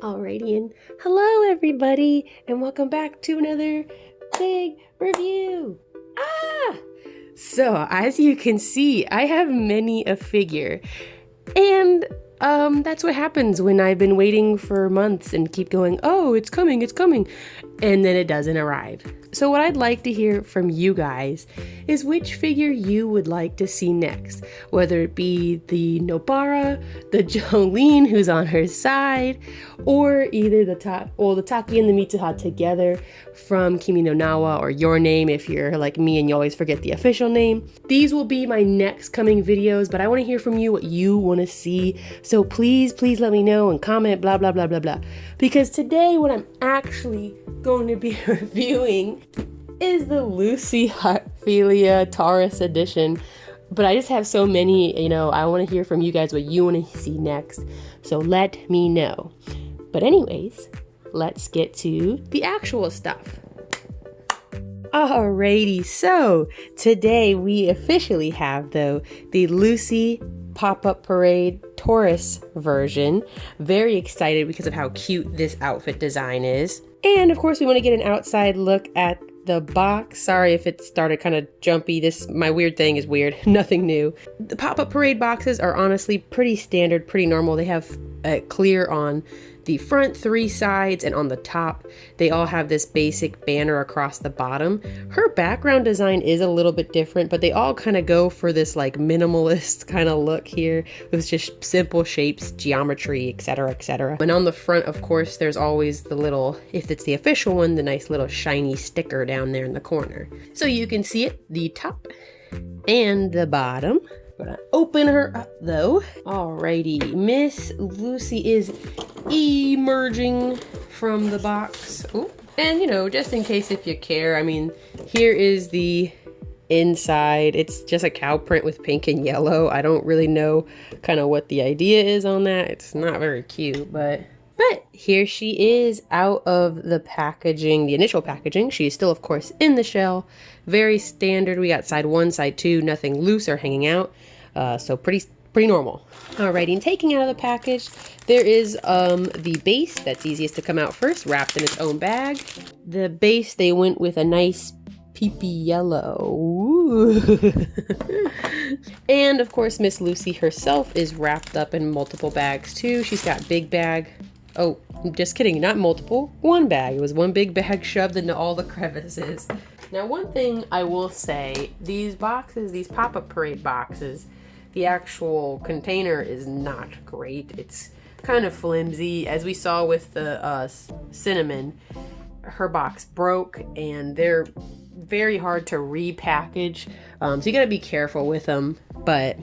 Alrighty, and hello everybody, and welcome back to another big review. So as you can see, I have many a figure, and that's what happens when I've been waiting for months and keep going, oh, it's coming, and then it doesn't arrive. So what I'd like to hear from you guys is which figure you would like to see next, whether it be the Nobara, the Jolene who's on her side, or either the Taki and the Mitsuha together from Kimi no Nawa, or Your Name if you're like me and you always forget the official name. These will be my next coming videos, but I want to hear from you what you want to see. So please let me know and comment blah blah blah blah blah. Because today what I'm actually going to be reviewing is the Lucy Heartfilia Taurus edition. But I just have so many, I want to hear from you guys what you want to see next. So let me know. But anyways, let's get to the actual stuff. Alrighty, so today we officially have the Lucy Popup Parade Taurus version. Very excited because of how cute this outfit design is. And of course we want to get an outside look at the box. Sorry if it started kind of jumpy. My weird thing is weird. Nothing new. The Popup Parade boxes are honestly pretty standard, pretty normal. They have clear on the front, 3 sides, and on the top. They all have this basic banner across the bottom. Her background design is a little bit different, but they all kind of go for this like minimalist kind of look here with just simple shapes, geometry, etc., etc. And on the front, of course, there's always the little, if it's the official one, the nice little shiny sticker down there in the corner. So you can see it, the top and the bottom. Gonna open her up though. Alrighty, Miss Lucy is emerging from the box. Ooh. And just in case if you care, here is the inside. It's just a cow print with pink and yellow. I don't really know kind of what the idea is on that. It's not very cute, but here she is out of the packaging, the initial packaging. She is still, of course, in the shell. Very standard. We got side 1, side 2, nothing loose or hanging out. So pretty normal. Alrighty, and taking out of the package, there is the base that's easiest to come out first, wrapped in its own bag. The base, they went with a nice peepee yellow. Ooh. And of course, Miss Lucy herself is wrapped up in multiple bags too. She's got big bag. Oh, just kidding, not multiple, 1 bag. It was 1 big bag shoved into all the crevices. Now, one thing I will say, these boxes, these Popup Parade boxes, the actual container is not great. It's kind of flimsy. As we saw with the Cinnamon, her box broke and they're very hard to repackage. So you gotta be careful with them, but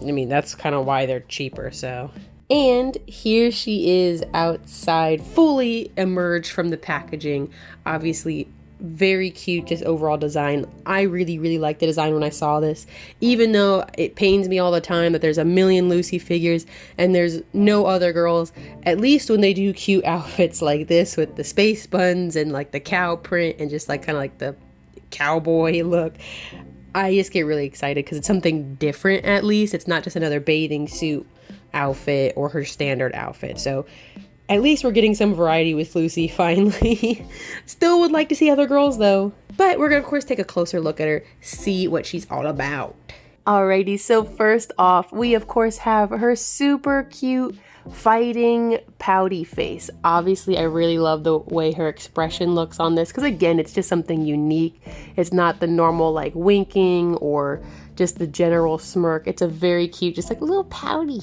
that's kind of why they're cheaper, so. And here she is outside, fully emerged from the packaging. Obviously, very cute, just overall design. I really like the design when I saw this, even though it pains me all the time that there's a million Lucy figures and there's no other girls. At least when they do cute outfits like this with the space buns and like the cow print and just like kind of like the cowboy look, I just get really excited because it's something different. At least it's not just another bathing suit outfit or her standard outfit. So at least we're getting some variety with Lucy finally. Still would like to see other girls though. But we're gonna of course take a closer look at her, see what she's all about. Alrighty, so first off, we of course have her super cute fighting pouty face. Obviously, I really love the way her expression looks on this because again, it's just something unique. It's not the normal like winking or just the general smirk. It's a very cute, just like a little pouty.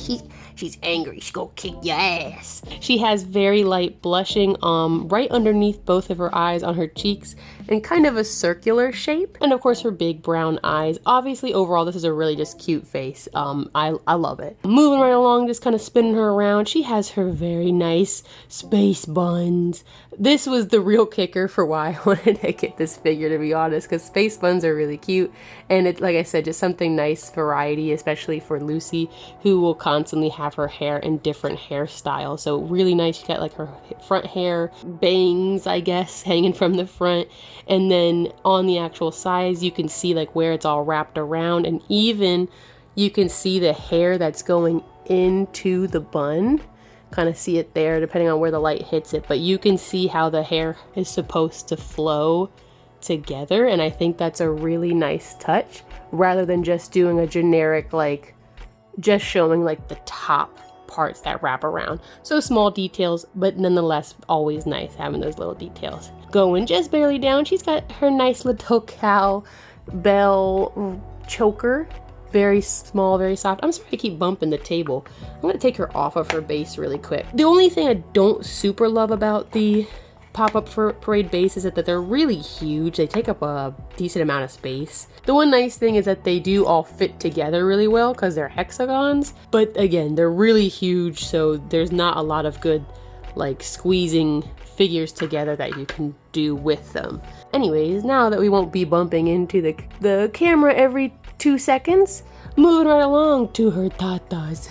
She's angry. She's gonna kick your ass. She has very light blushing right underneath both of her eyes on her cheeks and kind of a circular shape. And of course her big brown eyes. Obviously overall this is a really just cute face. I love it. Moving right along, just kind of spinning her around. She has her very nice space buns. This was the real kicker for why I wanted to get this figure, to be honest, because space buns are really cute. And it's, like I said, just something nice variety, especially for Lucy, who will constantly have her hair in different hairstyles. So really nice. She got like her front hair bangs, I guess, hanging from the front. And then on the actual sides, you can see like where it's all wrapped around. And even you can see the hair that's going into the bun. kind of see it there depending on where the light hits it, but you can see how the hair is supposed to flow together, and I think that's a really nice touch rather than just doing a generic, like just showing like the top parts that wrap around. So small details, but nonetheless always nice having those little details. Going just barely down, she's got her nice little cowbell choker. Very small, very soft. I'm sorry I keep bumping the table. I'm gonna take her off of her base really quick. The only thing I don't super love about the Popup Parade base is that they're really huge. They take up a decent amount of space. The one nice thing is that they do all fit together really well because they're hexagons, but again, they're really huge, so there's not a lot of good like squeezing figures together that you can do with them. Anyways, now that we won't be bumping into the camera every 2 seconds, moving right along to her tatas.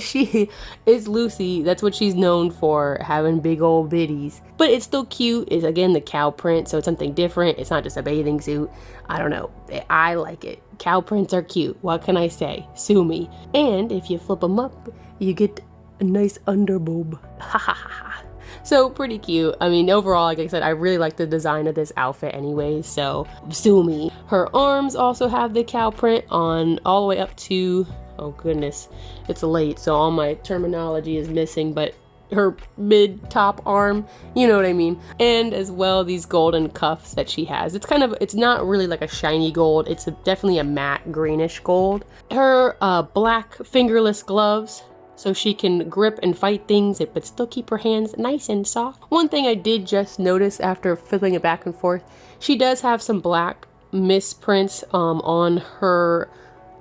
She is Lucy. That's what she's known for, having big old bitties. But it's still cute. It's again the cow print, so it's something different. It's not just a bathing suit. I don't know. I like it. Cow prints are cute. What can I say? Sue me. And if you flip them up, you get a nice underboob. Ha ha ha ha. So pretty cute. I mean, overall, like I said, I really like the design of this outfit anyways, so sue me. Her arms also have the cow print on all the way up to, oh goodness, it's late, so all my terminology is missing, but her mid-top arm, you know what I mean. And as well, these golden cuffs that she has. It's not really like a shiny gold. It's definitely a matte greenish gold. Her black fingerless gloves, so she can grip and fight things but still keep her hands nice and soft. One thing I did just notice after fiddling it back and forth, she does have some black misprints on her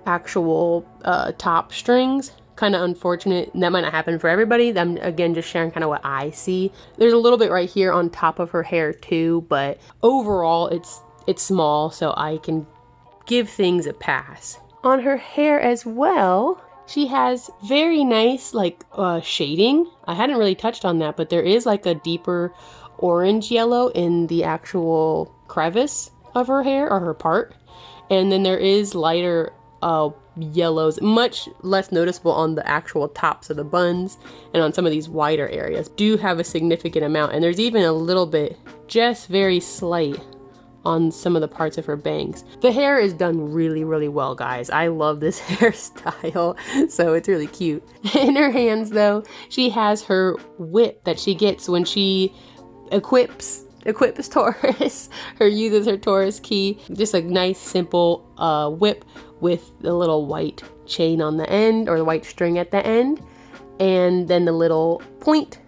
actual top strings. Kind of unfortunate. That might not happen for everybody. I'm again just sharing kind of what I see. There's a little bit right here on top of her hair too, but overall it's small, so I can give things a pass. On her hair as well, she has very nice like shading. I hadn't really touched on that, but there is like a deeper orange yellow in the actual crevice of her hair or her part. And then there is lighter yellows, much less noticeable on the actual tops of the buns, and on some of these wider areas do have a significant amount. And there's even a little bit, just very slight, on some of the parts of her bangs. The hair is done really, really well, guys. I love this hairstyle, so it's really cute. In her hands, though, she has her whip that she gets when she equips Taurus, uses her Taurus key. Just a nice, simple whip with the little white chain on the end, or the white string at the end, and then the little point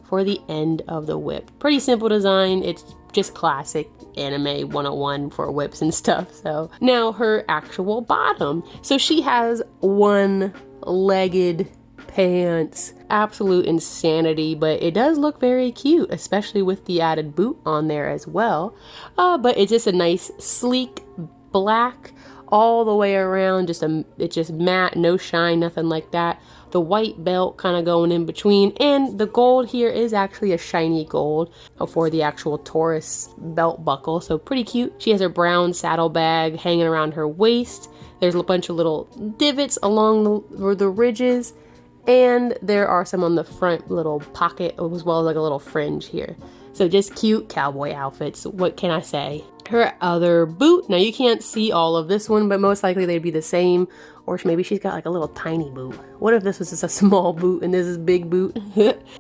for the end of the whip. Pretty simple design. It's just classic anime 101 for whips and stuff. So now her actual bottom. So she has one-legged pants. Absolute insanity, but it does look very cute, especially with the added boot on there as well. But it's just a nice sleek black all the way around. It's just matte, no shine, nothing like that. The white belt kind of going in between, and the gold here is actually a shiny gold for the actual Taurus belt buckle, so pretty cute. She has her brown saddlebag hanging around her waist. There's a bunch of little divots along the ridges, and there are some on the front little pocket, as well as like a little fringe here. So just cute cowboy outfits. What can I say? Her other boot. Now you can't see all of this one, but most likely they'd be the same. Or maybe she's got like a little tiny boot. What if this was just a small boot and this is big boot?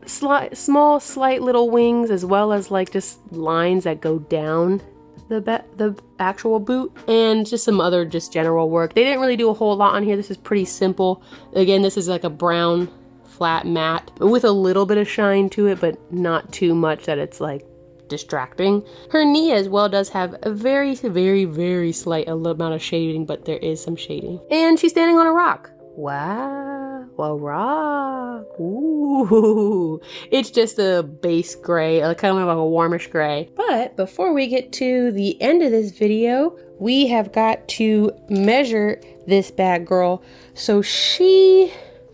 Small, slight little wings, as well as like just lines that go down the actual boot, and just some other just general work. They didn't really do a whole lot on here. This is pretty simple. Again, this is like a brown flat matte with a little bit of shine to it, but not too much that it's like distracting. Her knee as well does have a very, very, very slight amount of shading, but there is some shading. And she's standing on a rock. Wow, a rock. Ooh. It's just a base gray, kind of like a warmish gray. But before we get to the end of this video, we have got to measure this bad girl. So she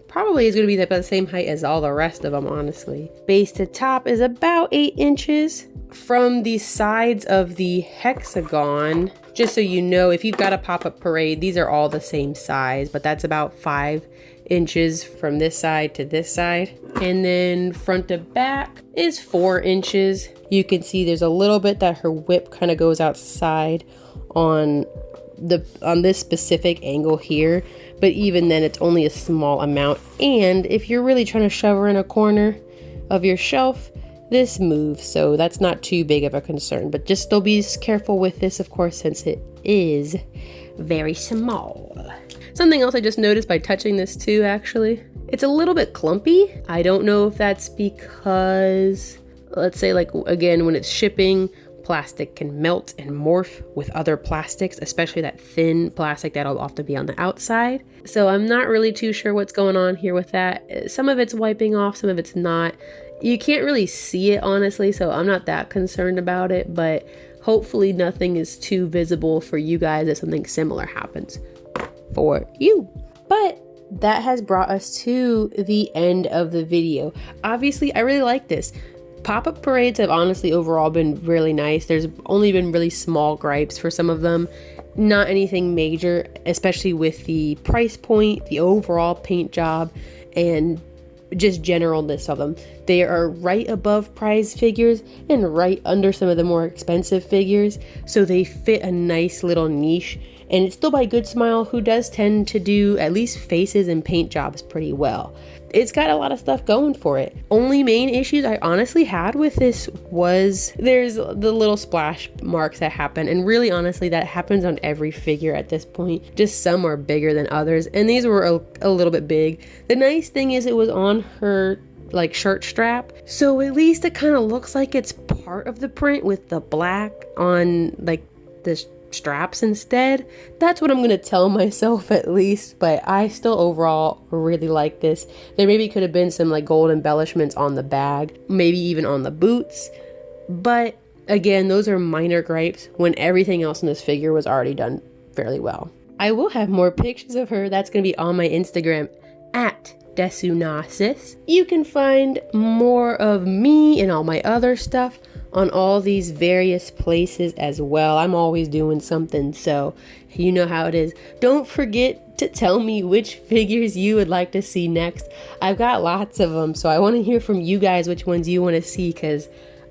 probably is going to be about the same height as all the rest of them, honestly. Base to top is about 8 inches. From the sides of the hexagon, just so you know, if you've got a Popup Parade, these are all the same size, but that's about 5 inches from this side to this side. And then front to back is 4 inches. You can see there's a little bit that her whip kind of goes outside on this specific angle here, but even then it's only a small amount. And if you're really trying to shove her in a corner of your shelf, this moves, so that's not too big of a concern. But just still be careful with this, of course, since it is very small. Something else I just noticed by touching this too, actually, it's a little bit clumpy. I don't know if that's because, let's say, like, again, when it's shipping, plastic can melt and morph with other plastics, especially that thin plastic that'll often be on the outside. So I'm not really too sure what's going on here with that. Some of it's wiping off, some of it's not. You can't really see it, honestly, so I'm not that concerned about it, but hopefully nothing is too visible for you guys if something similar happens for you. But that has brought us to the end of the video. Obviously, I really like this. Pop-up parades have honestly overall been really nice. There's only been really small gripes for some of them. Not anything major, especially with the price point, the overall paint job, and just generalness of them. They are right above prize figures and right under some of the more expensive figures, so they fit a nice little niche. And it's still by Goodsmile, who does tend to do at least faces and paint jobs pretty well. It's got a lot of stuff going for it. Only main issues I honestly had with this was there's the little splash marks that happen, and really honestly that happens on every figure at this point. Just some are bigger than others, and these were a little bit big. The nice thing is it was on her like shirt strap, so at least it kind of looks like it's part of the print with the black on like the straps instead. That's what I'm gonna tell myself at least, but I still overall really like this. There maybe could have been some like gold embellishments on the bag, maybe even on the boots, but again, those are minor gripes when everything else in this figure was already done fairly well. I will have more pictures of her. That's gonna be on my Instagram at Desunasis. You can find more of me and all my other stuff on all these various places as well. I'm always doing something, so you know how it is. Don't forget to tell me which figures you would like to see next. I've got lots of them, so I want to hear from you guys which ones you want to see, because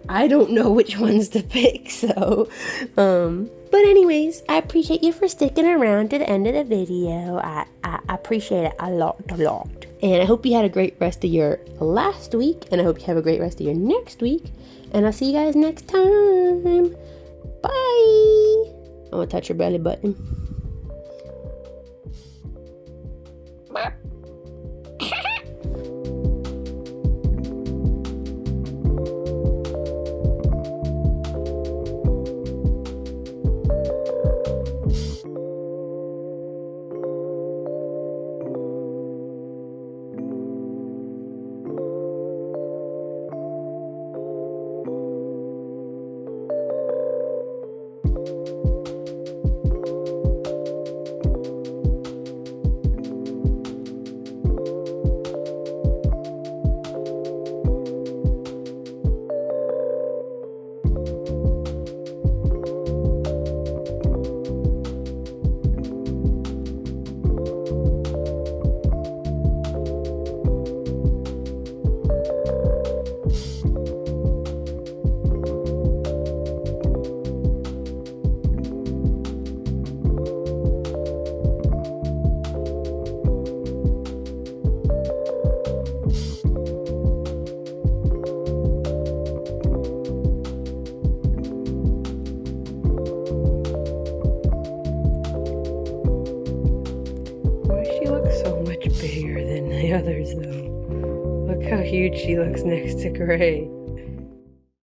I don't know which ones to pick. So but anyways, I appreciate you for sticking around to the end of the video. I appreciate it a lot. And I hope you had a great rest of your last week, and I hope you have a great rest of your next week. And I'll see you guys next time. Bye. I'm gonna touch your belly button. Bigger than the others though. Look how huge she looks next to Gray.